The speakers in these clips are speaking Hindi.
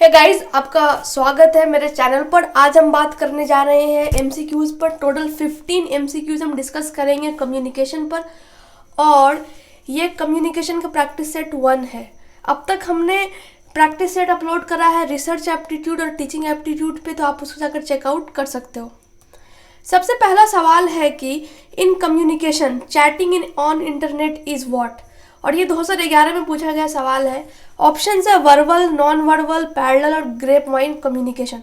हे गाइस, आपका स्वागत है मेरे चैनल पर। आज हम बात करने जा रहे हैं एमसीक्यूज़ पर। टोटल 15 एमसीक्यूज़ हम डिस्कस करेंगे कम्युनिकेशन पर, और ये कम्युनिकेशन का प्रैक्टिस सेट 1 है। अब तक हमने प्रैक्टिस सेट अपलोड करा है रिसर्च एप्टीट्यूड और टीचिंग एप्टीट्यूड पे, तो आप उसको जाकर चेकआउट कर सकते हो। सबसे पहला सवाल है कि in communication chatting in on internet is what, और ये 2011 में पूछा गया सवाल है। ऑप्शन है वर्बल, नॉन वर्बल, पैरेलल और ग्रेप वाइन कम्युनिकेशन।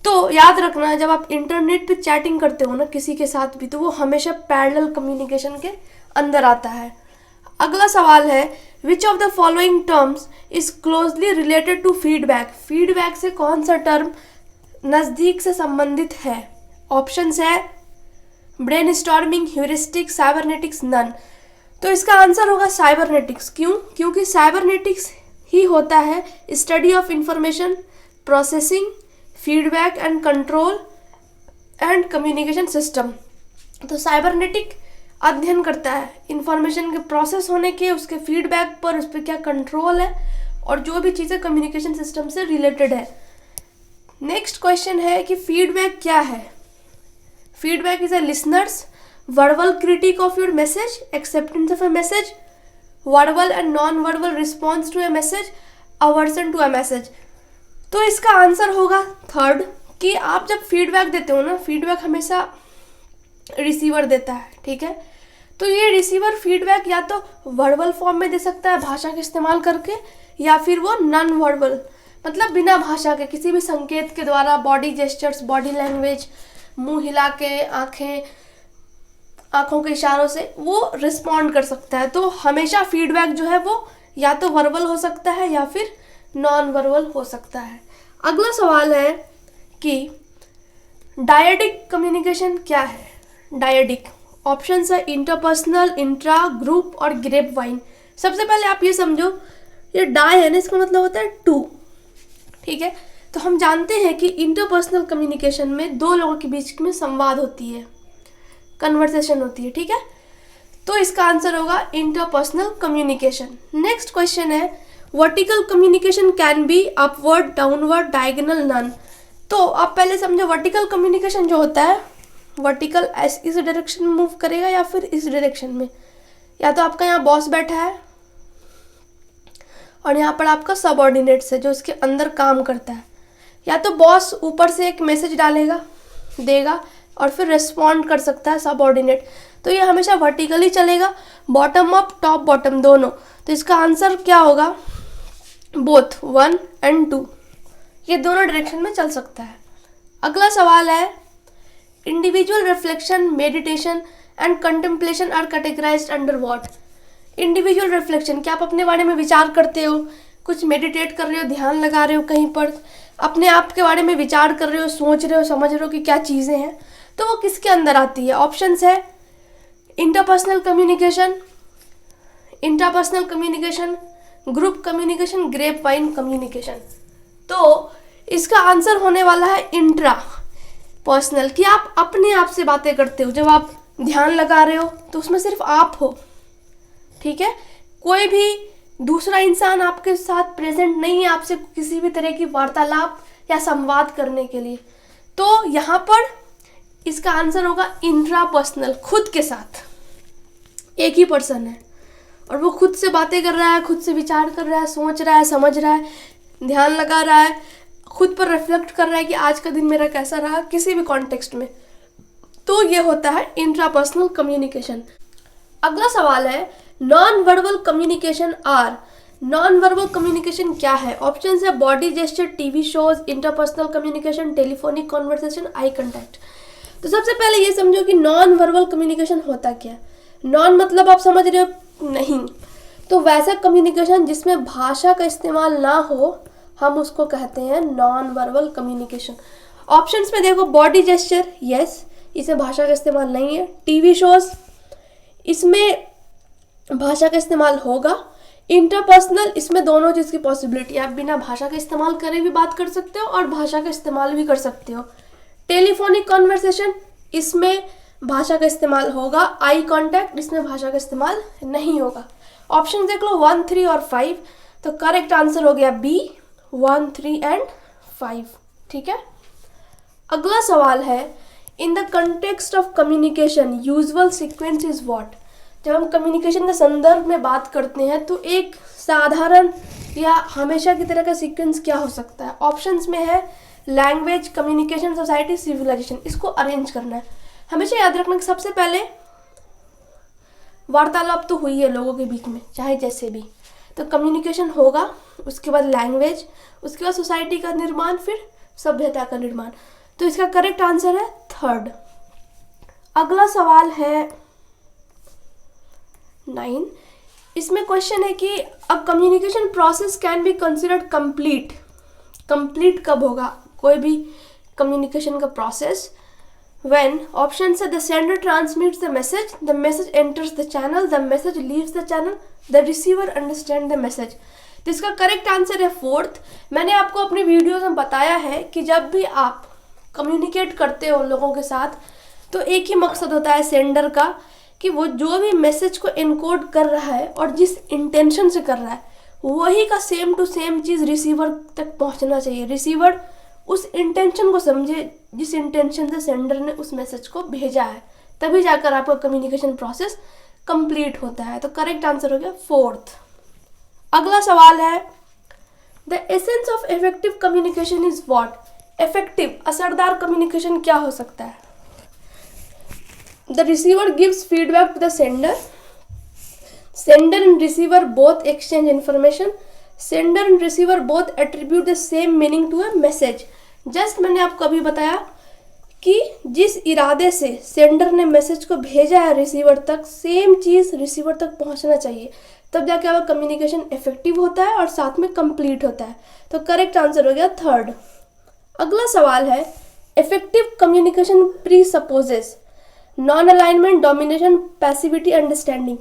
तो याद रखना, जब आप इंटरनेट पे चैटिंग करते हो ना किसी के साथ भी, तो वो हमेशा पैरेलल कम्युनिकेशन के अंदर आता है। अगला सवाल है which of the following terms is closely related to feedback. Feedback से कौन सा टर्म नज़दीक से संबंधित है? ऑप्शन है brainstorming, heuristic, cybernetics, none. तो इसका आंसर होगा साइबरनेटिक्स। क्यों? क्योंकि साइबरनेटिक्स ही होता है study of information processing, feedback and control and communication system. तो साइबरनेटिक अध्ययन करता है इंफॉर्मेशन के प्रोसेस होने के, उसके फीडबैक पर, उस पर क्या कंट्रोल है और जो भी चीज़ें कम्युनिकेशन सिस्टम से रिलेटेड है। नेक्स्ट क्वेश्चन है कि फीडबैक क्या है? Feedback is a listeners verbal critique of your message, acceptance of a message, verbal and non-verbal response to a message, aversion to a message। तो इसका आंसर होगा थर्ड, कि आप जब फीडबैक देते हो ना, फीडबैक हमेशा रिसीवर देता है, ठीक है। तो ये रिसीवर फीडबैक या तो वर्बल फॉर्म में दे सकता है भाषा का इस्तेमाल करके, या फिर वो नॉन वर्बल मतलब बिना भाषा के किसी भी संकेत के द्वारा, बॉडी जेस्चर्स, बॉडी लैंग्वेज, मुंह हिला के, आंखों के इशारों से वो रिस्पॉन्ड कर सकता है। तो हमेशा फीडबैक जो है वो या तो वर्बल हो सकता है या फिर नॉन वर्बल हो सकता है। अगला सवाल है कि डायडिक कम्युनिकेशन क्या है? डायडिक ऑप्शन है इंटरपर्सनल, इंट्रा, ग्रुप और ग्रेप वाइन। सबसे पहले आप ये समझो, ये डाई है ना, इसका मतलब होता है टू, ठीक है। तो हम जानते हैं कि इंटरपर्सनल कम्युनिकेशन में दो लोगों के बीच में संवाद होती है, कन्वर्सेशन होती है, ठीक है। तो इसका आंसर होगा इंटरपर्सनल कम्युनिकेशन। नेक्स्ट क्वेश्चन है vertical communication can be upward, downward, diagonal, none. तो आप पहले समझो, वर्टिकल कम्युनिकेशन जो होता है, वर्टिकल इस डायरेक्शन में मूव करेगा या फिर इस डायरेक्शन में। या तो आपका यहाँ बॉस बैठा है और यहाँ पर आपका सबऑर्डिनेट्स है जो इसके अंदर काम करता है। या तो बॉस ऊपर से एक मैसेज देगा और फिर रिस्पॉन्ड कर सकता है सबऑर्डिनेट। तो ये हमेशा वर्टिकली चलेगा, बॉटम अप, टॉप बॉटम दोनों। तो इसका आंसर क्या होगा? बोथ 1 and 2, ये दोनों डायरेक्शन में चल सकता है। अगला सवाल है individual reflection, meditation and contemplation are categorized under what. Individual reflection, क्या आप अपने बारे में विचार करते हो, कुछ मेडिटेट कर रहे हो, ध्यान लगा रहे हो, कहीं पर अपने आप के बारे में विचार कर रहे हो, सोच रहे हो, समझ रहे हो कि क्या चीज़ें हैं, तो वो किसके अंदर आती है? ऑप्शंस है interpersonal communication, intrapersonal communication, group communication, grapevine communication. तो इसका आंसर होने वाला है इंट्रा पर्सनल, कि आप अपने आप से बातें करते हो। जब आप ध्यान लगा रहे हो तो उसमें सिर्फ आप हो, ठीक है। कोई भी दूसरा इंसान आपके साथ प्रेजेंट नहीं है आपसे किसी भी तरह की वार्तालाप या संवाद करने के लिए। तो यहाँ पर इसका आंसर होगा इंट्रापर्सनल, खुद के साथ एक ही पर्सन है और वो खुद से बातें कर रहा है, खुद से विचार कर रहा है, सोच रहा है, समझ रहा है, ध्यान लगा रहा है, खुद पर रिफ्लेक्ट कर रहा है कि आज का दिन मेरा कैसा रहा किसी भी कॉन्टेक्स्ट में। तो ये होता है इंट्रापर्सनल कम्युनिकेशन। अगला सवाल है non verbal communication R. Non verbal communication क्या है? ऑप्शन है body gesture, TV shows, interpersonal communication, telephonic conversation, eye contact. तो सबसे पहले ये समझो कि नॉन वर्बल कम्युनिकेशन होता क्या है। नॉन मतलब आप समझ रहे हो, नहीं। तो वैसा कम्युनिकेशन जिसमें भाषा का इस्तेमाल ना हो, हम उसको कहते हैं नॉन वर्बल कम्युनिकेशन। ऑप्शंस में देखो, बॉडी जेस्चर, यस, इसमें भाषा का इस्तेमाल नहीं है। टीवी शोज, इसमें भाषा का इस्तेमाल होगा। इंटरपर्सनल, इसमें दोनों चीज़ की पॉसिबिलिटी, आप बिना भाषा का इस्तेमाल करे भी बात कर सकते हो और भाषा का इस्तेमाल भी कर सकते हो। टेलीफोनिक कॉन्वर्सेशन, इसमें भाषा का इस्तेमाल होगा। आई कांटेक्ट, इसमें भाषा का इस्तेमाल नहीं होगा। ऑप्शन देख लो 1, 3 और 5। तो करेक्ट आंसर हो गया बी, 1, 3 एंड 5। ठीक है, अगला सवाल है, in the context of communication usual sequence is what. जब हम कम्युनिकेशन के संदर्भ में बात करते हैं तो एक साधारण या हमेशा की तरह का सीक्वेंस क्या हो सकता है। ऑप्शंस में है लैंग्वेज, कम्युनिकेशन, सोसाइटी, सिविलाइजेशन। इसको अरेंज करना है। हमेशा याद रखना कि सबसे पहले वार्तालाप तो हुई है लोगों के बीच में, चाहे जैसे भी, तो कम्युनिकेशन होगा, उसके बाद लैंग्वेज, उसके बाद सोसाइटी का निर्माण, फिर सभ्यता का निर्माण। तो इसका करेक्ट आंसर है 3rd। अगला सवाल है 9। इसमें क्वेश्चन है कि a communication process can be considered complete. Complete कब होगा कोई भी कम्युनिकेशन का प्रोसेस? व्हेन, ऑप्शन है the sender transmits the message enters the channel, the message leaves the channel, the receiver understand the message. तो इसका करेक्ट आंसर है 4th। मैंने आपको अपनी वीडियोज में बताया है कि जब भी आप कम्युनिकेट करते हो लोगों के साथ तो एक ही मकसद होता है सेंडर का कि वो जो भी मैसेज को एनकोड कर रहा है और जिस इंटेंशन से कर रहा है वही का सेम टू सेम चीज़ रिसीवर तक पहुंचना चाहिए। रिसीवर उस इंटेंशन को समझे जिस इंटेंशन से सेंडर ने उस मैसेज को भेजा है, तभी जाकर आपका कम्युनिकेशन प्रोसेस कंप्लीट होता है। तो करेक्ट आंसर हो गया 4th। अगला सवाल है, the essence of effective communication is what. Effective असरदार कम्युनिकेशन क्या हो सकता है? The receiver gives feedback to the sender, sender and receiver both exchange information, sender and receiver both attribute the same meaning to a message. Just मैंने आपको अभी बताया कि जिस इरादे से सेंडर ने मैसेज को भेजा है रिसीवर तक, सेम चीज़ रिसीवर तक पहुंचना चाहिए, तब जाके आपका कम्युनिकेशन इफेक्टिव होता है और साथ में कंप्लीट होता है। तो करेक्ट आंसर हो गया 3rd। अगला सवाल है, effective communication presupposes non alignment, domination, passivity, understanding.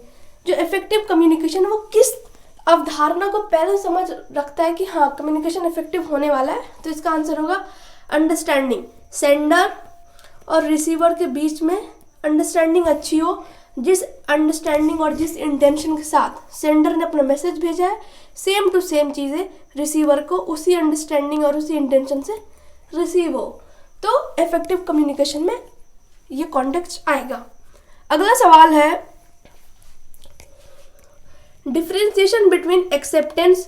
जो इफेक्टिव कम्युनिकेशन वो किस अवधारणा को पहले समझ रखता है कि हाँ कम्युनिकेशन इफेक्टिव होने वाला है? तो इसका आंसर होगा अंडरस्टैंडिंग। सेंडर और रिसीवर के बीच में अंडरस्टैंडिंग अच्छी हो, जिस अंडरस्टैंडिंग और जिस इंटेंशन के साथ सेंडर ने अपना मैसेज भेजा है सेम टू सेम चीज़ें रिसीवर को उसी अंडरस्टैंडिंग और उसी इंटेंशन से रिसीव हो, तो इफेक्टिव कम्युनिकेशन में ये कॉन्टेक्स्ट आएगा। अगला सवाल है, differentiation between acceptance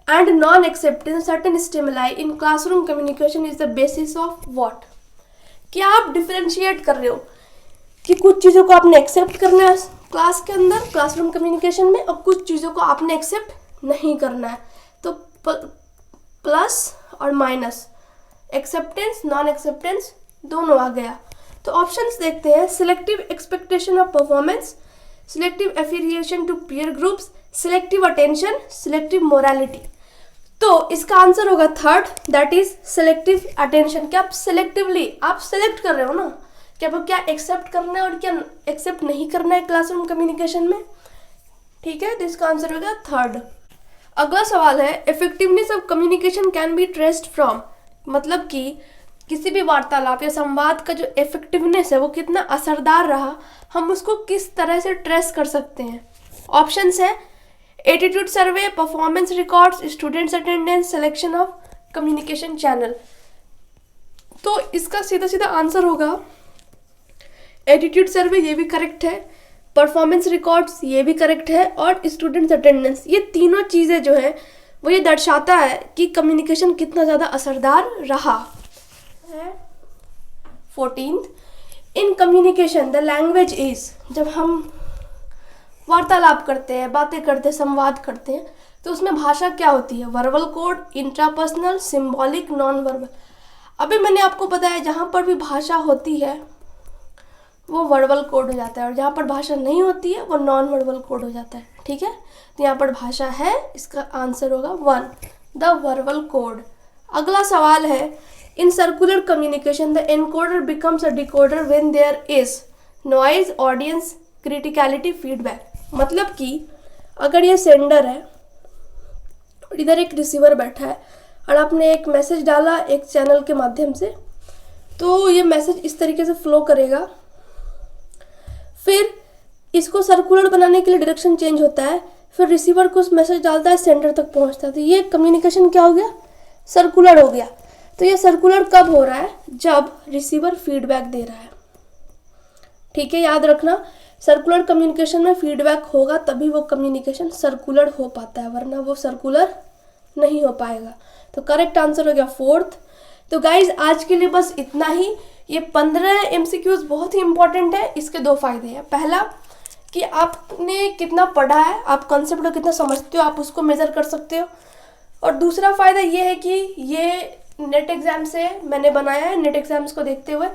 and non acceptance certain stimuli in classroom communication is the basis of what. क्या आप डिफरेंशिएट कर रहे हो कि कुछ चीज़ों को आपने एक्सेप्ट करना है क्लास के अंदर, क्लासरूम कम्युनिकेशन में, और कुछ चीज़ों को आपने एक्सेप्ट नहीं करना है? तो प्लस और माइनस, एक्सेप्टेंस नॉन एक्सेप्टेंस दोनों आ गया। तो ऑप्शंस देखते हैं, selective expectation of performance, selective affiliation to peer groups, selective attention, selective morality. तो इसका आंसर होगा 3rd, that is selective attention. क्या आप सिलेक्टिवली आप सिलेक्ट कर रहे हो ना कि आपको क्या एक्सेप्ट करना है और क्या एक्सेप्ट नहीं करना है क्लासरूम कम्युनिकेशन में? ठीक है, तो इसका आंसर होगा 3rd। अगला सवाल है, effectiveness of communication can be traced from. मतलब कि किसी भी वार्तालाप या संवाद का जो इफेक्टिवनेस है वो कितना असरदार रहा, हम उसको किस तरह से ट्रेस कर सकते हैं? ऑप्शंस है attitude survey, performance records, students attendance, selection of communication channel. तो इसका सीधा सीधा आंसर होगा एटीट्यूड सर्वे, ये भी करेक्ट है, परफॉर्मेंस रिकॉर्ड्स ये भी करेक्ट है, और स्टूडेंट्स अटेंडेंस। ये तीनों चीज़ें जो है वो ये दर्शाता है कि कम्युनिकेशन कितना ज़्यादा असरदार रहा है। 14th, in communication the language is. जब हम वार्तालाप करते हैं, बातें करते हैं, संवाद करते हैं, तो उसमें भाषा क्या होती है? Verbal code, intrapersonal, symbolic, non verbal. अभी मैंने आपको बताया जहाँ पर भी भाषा होती है वो वर्बल कोड हो जाता है, और जहाँ पर भाषा नहीं होती है वो नॉन वर्बल कोड हो जाता है। ठीक है, तो यहाँ पर भाषा है, इसका आंसर होगा 1, द वर्बल कोड। अगला सवाल है, in circular communication the encoder becomes a decoder when there is noise, audience, criticality, feedback. मतलब कि अगर ये सेंडर है और इधर एक रिसीवर बैठा है और आपने एक मैसेज डाला एक चैनल के माध्यम से, तो ये मैसेज इस तरीके से फ्लो करेगा, फिर इसको सर्कुलर बनाने के लिए डायरेक्शन चेंज होता है, फिर रिसीवर को उस मैसेज डालता है, सेंडर तक पहुंचता है। तो ये कम्युनिकेशन क्या हो गया? सर्कुलर हो गया। तो ये सर्कुलर कब हो रहा है? जब रिसीवर फीडबैक दे रहा है। ठीक है, याद रखना, सर्कुलर कम्युनिकेशन में फीडबैक होगा तभी वो कम्युनिकेशन सर्कुलर हो पाता है, वरना वो सर्कुलर नहीं हो पाएगा। तो करेक्ट आंसर हो गया 4th। तो गाइज आज के लिए बस इतना ही। ये 15 MCQs बहुत ही इंपॉर्टेंट है। इसके 2 फायदे हैं। पहला कि आपने कितना पढ़ा है, आप कॉन्सेप्ट को कितना समझते हो, आप उसको मेजर कर सकते हो। और दूसरा फायदा ये है कि ये नेट एग्जाम से मैंने बनाया है, नेट एग्जाम्स को देखते हुए,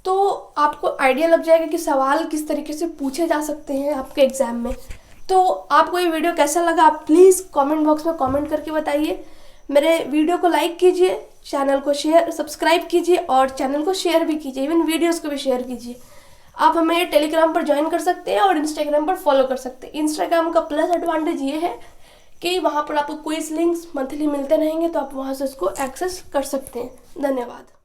तो आपको आइडिया लग जाएगा कि सवाल किस तरीके से पूछे जा सकते हैं आपके एग्जाम में। तो आपको ये वीडियो कैसा लगा आप प्लीज़ कमेंट बॉक्स में कमेंट करके बताइए। मेरे वीडियो को लाइक कीजिए, चैनल को सब्सक्राइब कीजिए और चैनल को शेयर भी कीजिए, इवन वीडियोस को भी शेयर कीजिए। आप हमें टेलीग्राम पर ज्वाइन कर सकते हैं और इंस्टाग्राम पर फॉलो कर सकते हैं। इंस्टाग्राम का प्लस एडवांटेज ये है कि वहाँ पर आपको क्विज लिंक्स मंथली मिलते रहेंगे, तो आप वहाँ से उसको एक्सेस कर सकते हैं। धन्यवाद।